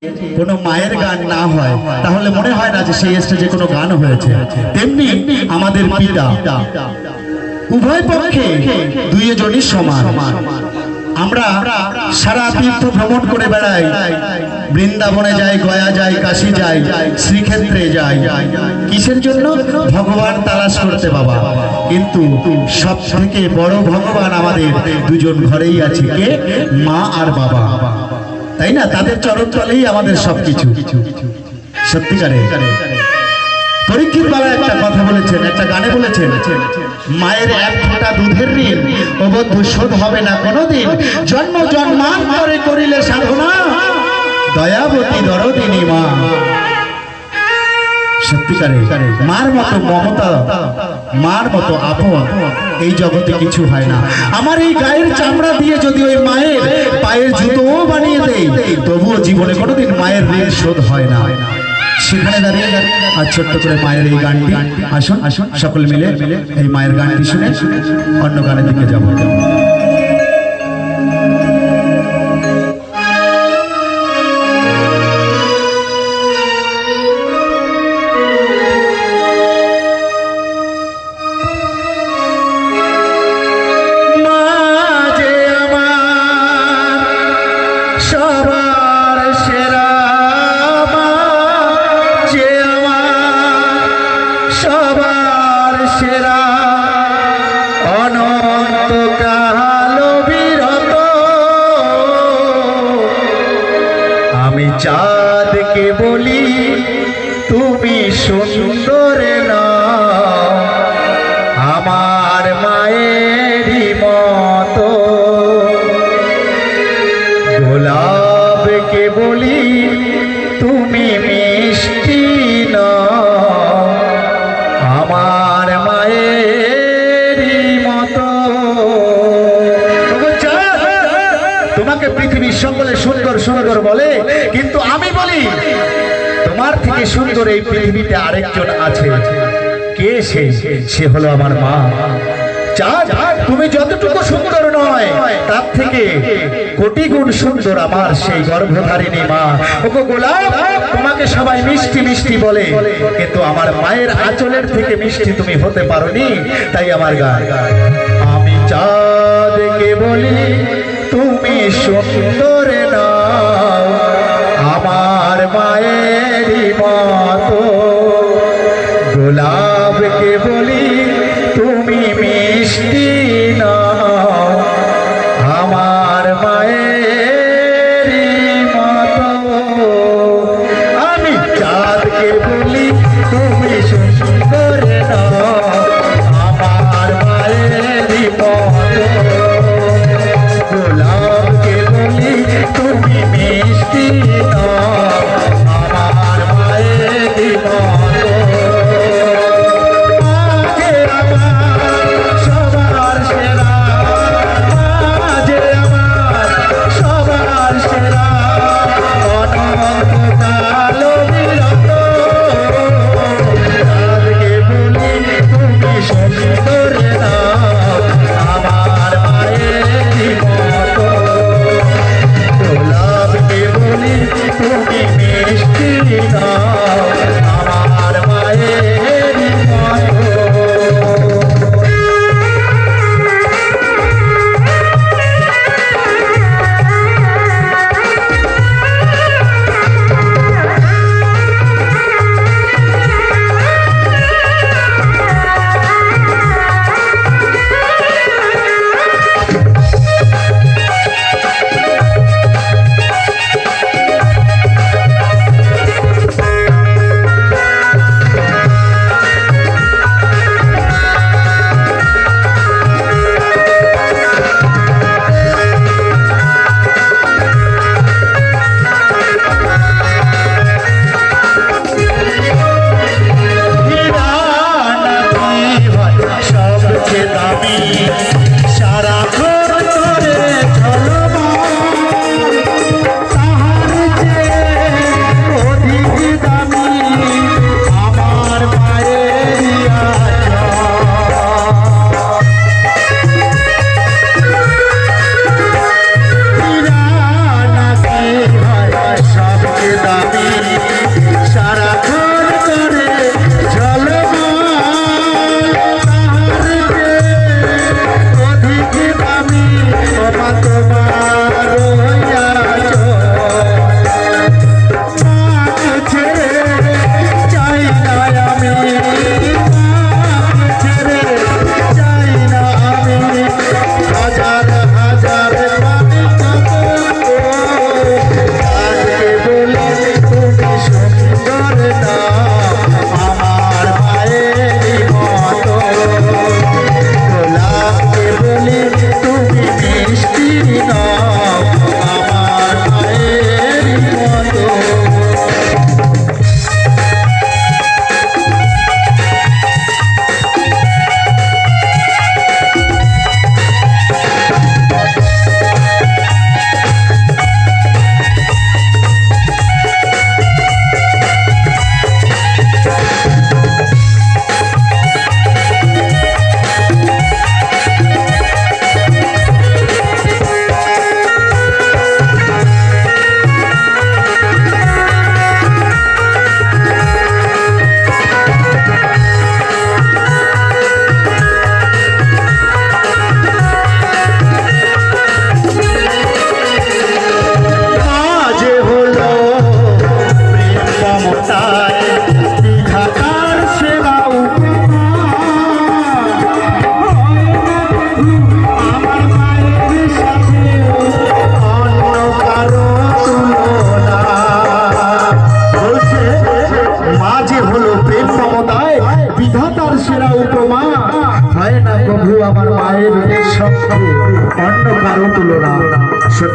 কোনো মায়ের গান না হয় তাহলে মনে হয় না যে সেই স্টেজে কোনো গান হয়েছে। তেমনি আমাদের পিতা উভয় পক্ষে দুইজনই সমান। আমরা সারা তীর্থ ভ্রমণ করে বেড়াই, বৃন্দাবনে যাই, গয়া যাই, কাশী যাই, শ্রীক্ষেত্রে যাই, কিসের জন্য? ভগবান তালাশ করতে বাবা। কিন্তু সব থেকে বড় ভগবান আমাদের দুজন ঘরেই আছে, কে? মা আর বাবা, তাই না? তাদের চরণ তলেই আমাদের সবকিছু। সত্যিকারে পরীক্ষিত বাবা একটা কথা বলেছেন, একটা গানে বলেছেন, মায়ের এক ফোঁটা দুধের ঋণ ও বন্ধু শোধ হবে না কোনোদিন, জন্ম জন্মান্তরে করিলে সাধনা, দয়াবতী দরদিনী মা। সত্যিকারে মার মতো মমতা, মার মতো আপন এই জগতে কিছু হয় না। আমার এই গায়ের চামড়া দিয়ে যদি ওই মায়ের পায়ের জুতোও বানিয়ে দেয়, তবুও জীবনে কোনোদিন মায়ের ঋণ শোধ হয় না। সেখানে দাঁড়িয়ে আর ছোট্ট করে মায়ের এই গানটি, আসুন আসুন সকলে মিলে এই মায়ের গানটি শুনে অন্য গানের দিকে যাব। চাঁদকে বলি তুমি সুন্দর না, আমার মায়েরই মতো। গোলাপকে বলি তুমি মিষ্টি না, আমার মায়েরই মতো। তোমাকে পৃথিবীর সকলে সুন্দর সুন্দর বলে, কিন্তু আমি বলি তোমার থেকে সুন্দর এই পৃথিবীতে আরেকজন আছে। কে সে? সে হলো আমার মা। চাঁদ, তুমি যতটুকু সুন্দর নয় তার থেকে কোটি গুণ সুন্দর আমার সেই গর্ভধারিণী মা। ওগো গোলাপ, তোমাকে সবাই মিষ্টি মিষ্টি বলে, কিন্তু আমার মায়ের আঁচলের থেকে মিষ্টি তুমি হতে পারোনি। তাই আমার গান, আমি চাঁদকে বলি তুমি সুন্দর না, আমার মায়েরই মতো। গোলাপকে বলি তুমি মিষ্টি না, আমার মায়েরই মতো। আমি চাঁদকে বলি তুমি সুন্দর না, আমার মায়েরই মতো। গোলাপকে বলি তুমি মিষ্টি না, আমার মায়েরই মতো। মাঝে আমার সবার সেরা, মাঝে আমার সবার সেরা, অনন্তকাল বিরত। চাঁদকে বলি তুমি সুন্দর না, আমার মায়েরই মতো। গোলাপকে বলি তুমি মিষ্টি না, আমার মায়েরই মতো।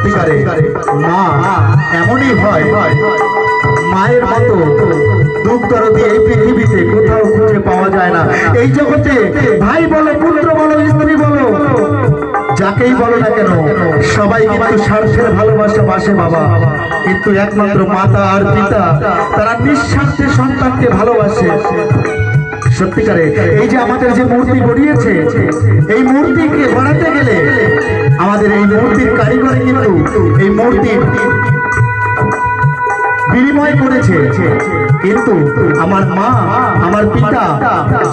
সত্যিকারে মা এমনই হয়, মায়ের মতো দুঃখ দরদি এই পৃথিবীতে কোথাও খুঁজে পাওয়া যায় না। এই জগতে ভাই বলো, পুত্র বলো, স্ত্রী বলো, যাকেই বলো না কেন, সবাই কিন্তু স্বার্থের ভালোবাসা বাসে বাবা, কিন্তু একমাত্র মাতা আর পিতা তারা নিঃস্বার্থে সন্তানকে ভালোবাসে। সত্যিকারে এই যে আমাদের যে মূর্তি গড়িয়েছে, এই মূর্তিকে বানাতে গেলে আমাদের এই মূর্তির কারিগরি কিন্তু এই মূর্তির বিনিময় করেছে, কিন্তু আমার মা আমার পিতা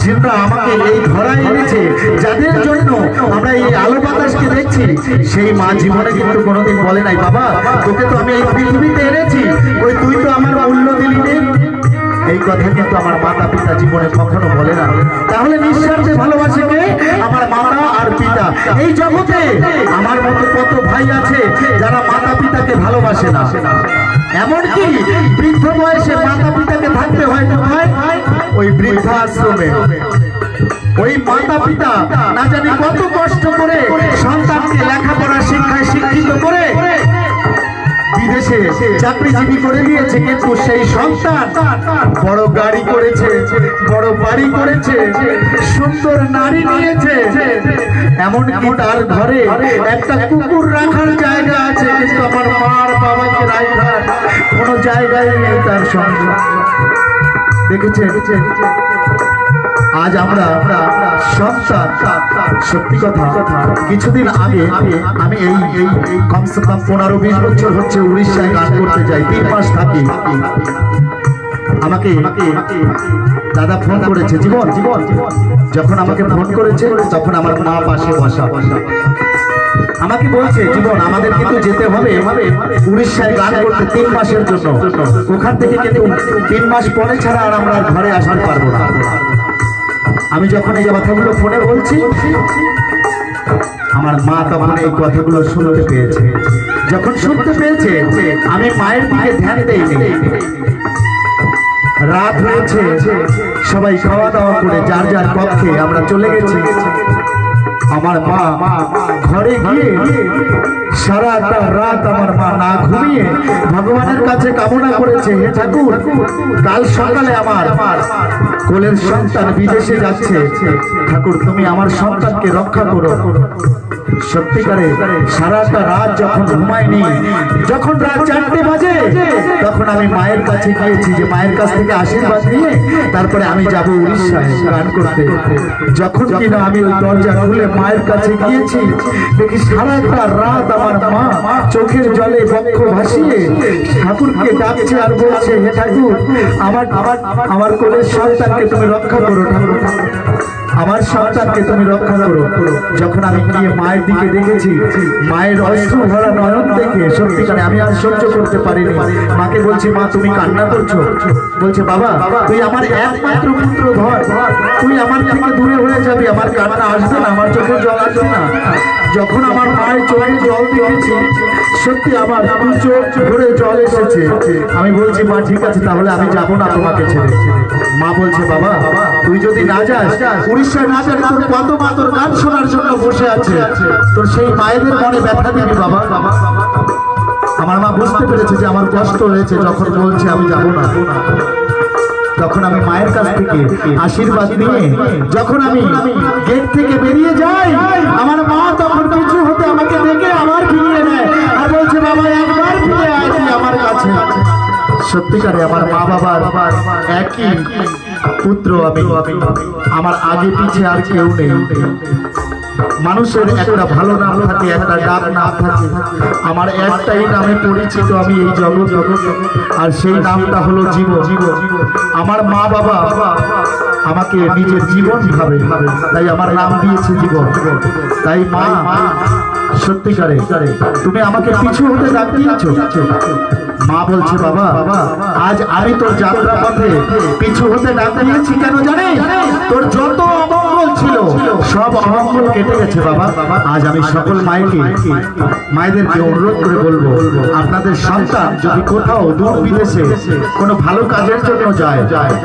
যারা আমাকে এই ধরায় এনেছে, যাদের জন্য আমরা এই আলো বাতাসকে দেখছি, সেই মা জীবনে কিন্তু কোনোদিন বলে নাই বাবা তোকে তো আমি এই পৃথিবীতে এনেছি, ওই তুই তো আমার মূল্য দিলি নে। এই কথা কিন্তু আমার মাতা পিতা জীবনে কখনো বলে না। তাহলে নিঃস্বার্থে ভালোবাসে কে? আমার মাতা আর পিতা। এই জগতে আমার মতো কত ভাই আছে যারা মাতা পিতাকে ভালোবাসে না, এমনকি বৃদ্ধ বয়সে মাতা পিতাকে থাকতে হয় কোথায়? ওই বৃদ্ধাশ্রমে। ওই মাতা পিতা না জানি কত কষ্ট করে সন্তানকে লেখাপড়া শিক্ষায় শিক্ষিত করে বিদেশে চাকরিজীবী করে দিয়েছে, কিন্তু সেই সন্তান বড় গাড়ি করেছে, বড় বাড়ি করেছে, সুন্দর নারী নিয়েছে, এমনকি তার ঘরে একটা কুকুর রাখার জায়গা আছে, কিন্তু আমার মার বাবাকে রাখার কোনো জায়গায় নেই তার সংসার। দেখেছে আজ আমরা সন্তান, সত্যি কথা কিছুদিন আগে আমি এই কমসে কম 15-20 বছর হচ্ছে উড়িষ্যায় গান করতে যাই, 3 মাস থাকি। আমাকে দাদা ফোন করেছে, জীবন যখন আমাকে ফোন করেছে তখন আমার মা পাশে বসা, আমাকে বলছে জীবন আমাদের কিন্তু যেতে হবে উড়িষ্যায় গান করতে 3 মাসের জন্য, ওখান থেকে কিন্তু 3 মাস পরে ছাড়া আর আমরা ঘরে আসতে পারবো না। আমি যখন এই কথাগুলো ফোনে বলছি, আমার মা তখন এই কথাগুলো শুনতে পেয়েছে। যখন শুনতে পেয়েছে আমি মায়ের দিকে ধ্যান দেইনি। রাত হয়েছে, সবাই খাওয়া দাওয়া করে যার যার পক্ষে আমরা চলে গেছি। আমার মা ঘরে গিয়ে সারাটা রাত আমার মা না ঘুমিয়ে ভগবানের কাছে কামনা করেছে, হে ঠাকুর কাল সকালে আমার কোলের সন্তান বিদেশে যাচ্ছে, ঠাকুর তুমি আমার সন্তানকে রক্ষা করো। সত্যিকারে সারাটা রাত যখন ঘুমায়নি, যখন রাত 4টে বাজে তখন আমি মায়ের কাছে গিয়েছি যে মায়ের কাছ থেকে আশীর্বাদ নিয়ে তারপরে আমি যাব উড়িষ্যায় গান করতে। যখন কিনা আমি ওই দরজা খুলে মায়ের কাছে গিয়েছি, দেখি সারাটা রাত আমার মা চোখের জলে বক্ষ ভাসিয়ে ঠাকুরকে ডাকছে আর বলছে, হে ঠাকুর আমার কোলের সন্তানকে তুমি রক্ষা করো, ঠাকুর আমার সন্তানকে তুমি রক্ষা করো। যখন আমি গিয়ে মায়ের দিকে দেখেছি, মায়ের অশ্রু ভরা নয়ন দেখে সত্যিকারে আমি আর সহ্য করতে পারিনি। মাকে বলছি, মা তুমি কান্না করছো? বলছে, বাবা তুই আমার একমাত্র পুত্র ধর, তুই আমার থেকে দূরে হয়ে যাবি, আমার কান্না আসবে না, আমার চোখে জল আসবে না। যখন আমার মায়ের চোখে জল দেখেছি, সত্যি আমার 2 চোখ ভরে জল এসেছে। আমি বলছি, মা ঠিক আছে তাহলে আমি যাবো না তোমাকে ছেড়ে। মা বলছে, বাবা তুই যদি না যাস, উড়িষ্যায় না যাস, তোর কত মা তোর গান শোনার জন্য বসে আছে, তোর সেই মায়েদের মনে ব্যথা দিবি বাবা। আমার মা বুঝতে পেরেছে যে আমার কষ্ট হয়েছে, যখন বলছে আমি যাবো না। তখন আমি মায়ের কাছ থেকে আশীর্বাদ নিয়ে যখন আমি গেট থেকে বেরিয়ে যাই, আমার মা তখন কিছু হতে আমাকে দেখে আবার ফিরিয়ে নেয় আর বলছে, বাবা একবার ফিরে আয় তুই আমার কাছে। সত্যিকারে আমার মা বাবার একই পুত্র আমি, আমার আগে পিছে আর কেউ নেই। মানুষের একটা ভালো নাম থাকে, একটা ডাক নাম থাকে, আমার একটাই নামে পরিচিত আমি এই জগৎ, আর সেই নামটা হলো জীবন। আমার মা বাবা আমাকে নিজের জীবন ভাবে, তাই আমার নাম দিয়েছে জীবন। তাই মা সত্যিকারে তুমি আমাকে পিছু হতে ডাক দিয়েছো, মা বলছে বাবা আজ আমি তোর যাত্রা পথে পিছু হতে ডাক দিয়েছি কেন জানিস? তোর যত অমঙ্গল ছিল সব অমঙ্গল কেটে গেছে বাবা। আজ আমি সকল মায়েদেরকে অনুরোধ করে বলবো, আপনাদের সন্তান যদি কোথাও দূর বিদেশে কোনো ভালো কাজের জন্য যায়,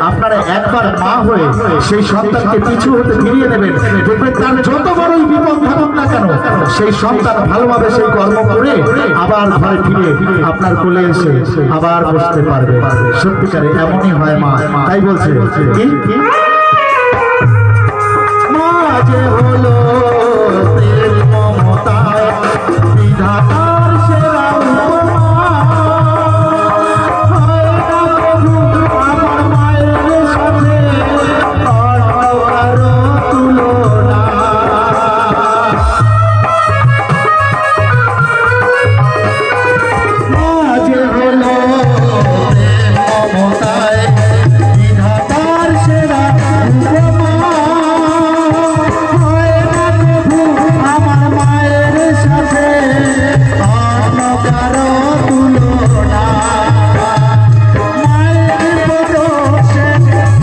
আপনারা একবার মা হয়ে সেই সন্তানকে পিছু হতে ফিরিয়ে নেবেন। দেখবেন তার যত বড়ই বিপদ থাকুক না কেন, সেই সন্তান ভালোভাবে সেই কর্ম করে আবার ঘরে ফিরে আপনার কোলে এসে আবার বসতে পারবে। সত্যিকারে এমনই হয় মা। তাই বলছে মা যে হলো প্রেম মমতা বিধাতার সেরা উপমা, হয় না প্রভু আমার মায়ের সাথে কারো তুলনা। মা যে হলো প্রেম মমতায় বিধাতার সেরা উপমা, হয় না প্রভু আমার মায়ের সাথে অন্য কারো তুলনা। মায়ের পরশে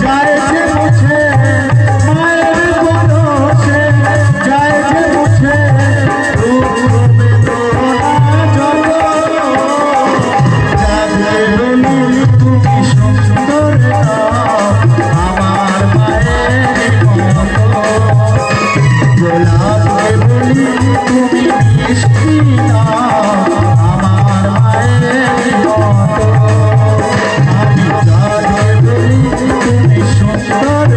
যায় যে মুছে, মায়ের পরশে যায় যে মুছে রূপ বেদনা যত। যাবে বলি তুমি সুন্দর না আমার মায়ের মতো, গোলাপে বলি তুমি মিষ্টি না আমার মায়ের মতো। আমি যাবে বলি তুমি সুন্দর